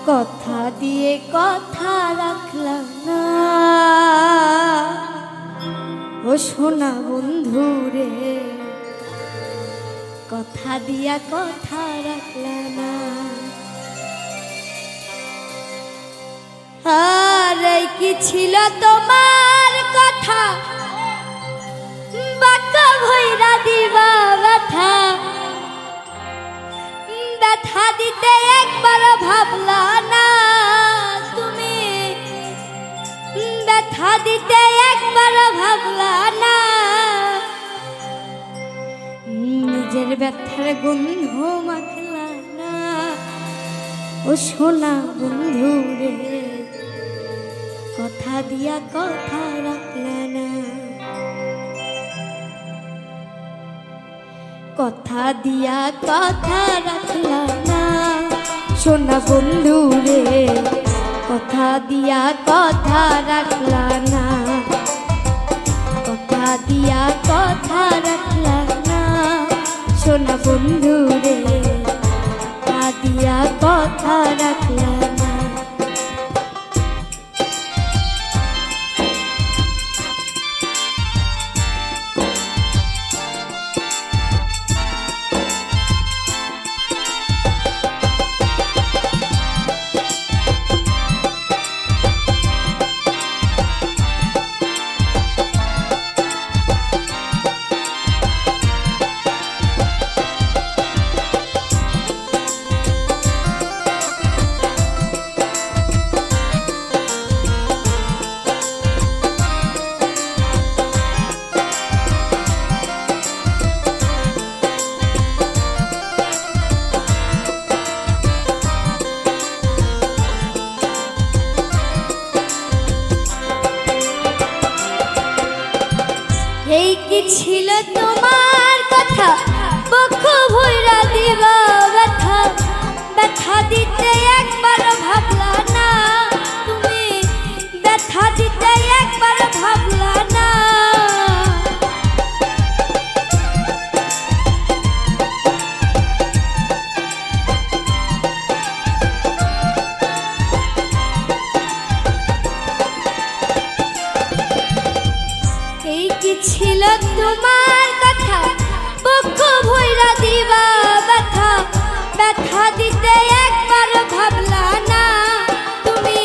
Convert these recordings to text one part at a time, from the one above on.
কথা দিয়ে কথা রাখলাম না ও সোনা বন্ধু রে, কথা দিয়া কথা রাখলাম না। আরে কি ছিল তোমার কথা বাঁকা ভইরা দিবা ব্যথা, ব্যথা দিতে একবার ভাবলা না তুমি, ব্যথা দিতে একবার ভাবলা না। নিজের ব্যথার গন্ধ মাখলা না ও সোনা বন্ধু রে, কথা দিয়া কথা রাখলা না। কথা দিয়া কথা রাখলা না সোনা বন্ধু রে, কথা দিয়া কথা রাখলা না। কথা দিয়া কথা রাখলা না সোনা বন্ধু রে, কথা দিয়া কথা রাখলা না। এই কি ছিল তোমার কথা বক্ষ ভইরা দিবা ব্যথা, ব্যথা দিতে একবার ভাবলা না তুমি, ব্যথা দিতে একবার ভাবলা না। এই কি ছিল তোমার কথা বক্ষ ভইরা দিবা ব্যথা, ব্যথা দিতে একবার ভাবলা না তুমি,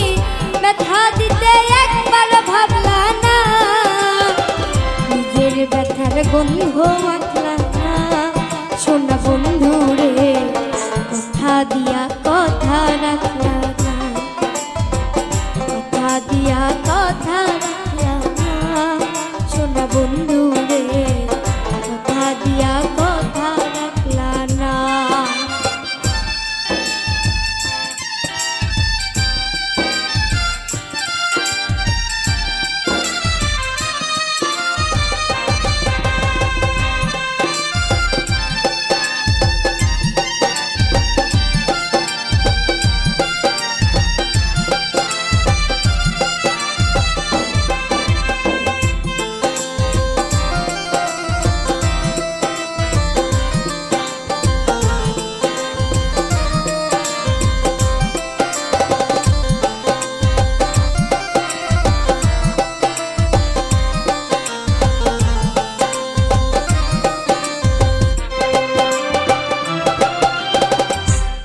ব্যথা দিতে একবার ভাবলা না। নিজের ব্যথার গন্ধ মাখলা না সোনা বন্ধু রে, কথা দিয়া কথা রাখলা না। কথা দিয়া কথা রাখলা না সোনা বন্ধু রে, কথা দিয়া কথা রাখলা না।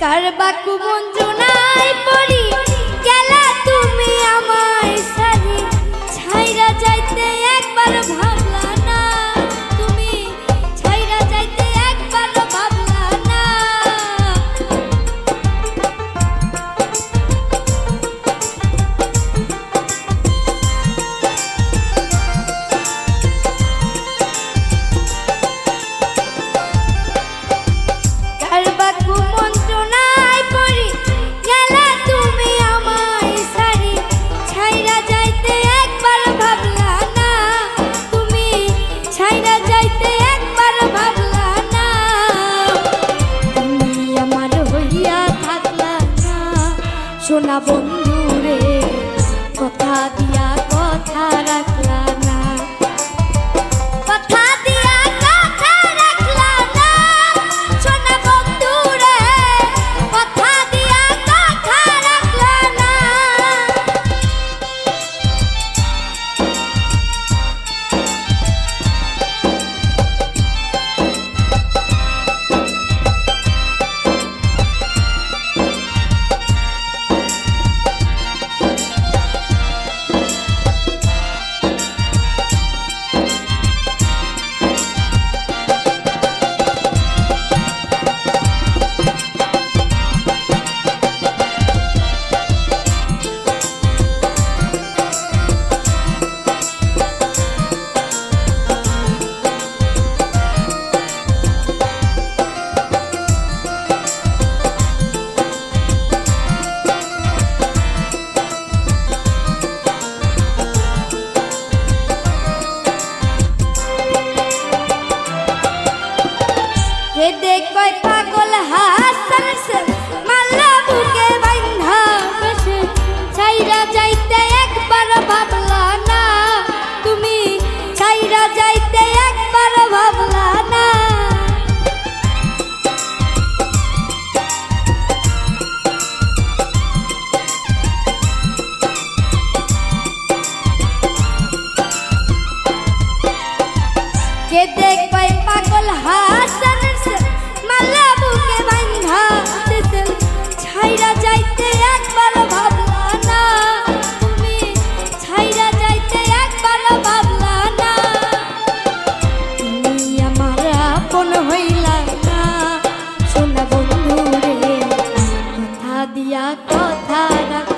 কার বাকু মঞ্জুনায় পড়ি গেলা তুমি আমায় সারি, ছাইরা যাইতে একবার ভাবলা না তুমি, ছাইরা যাইতে একবার ভাবলা না। কার বাকু মঞ্জুনায় পড়ি গেলা তুমি আমায় সারি, ছাইরা যাইতে একবার ভাবলা না তুমি, ছাইরা যাইতে একবার ভাবলা না। তুমি আমার হইয়া থাকলা না সোনা বন্ধু রে, কথা দিয়া কথা রাখলা না। কথা দিয়া কথা রাখলা না সোনা বন্ধু রে, কথা দিয়া কথা রাখলা দিয়া কথা রাখলা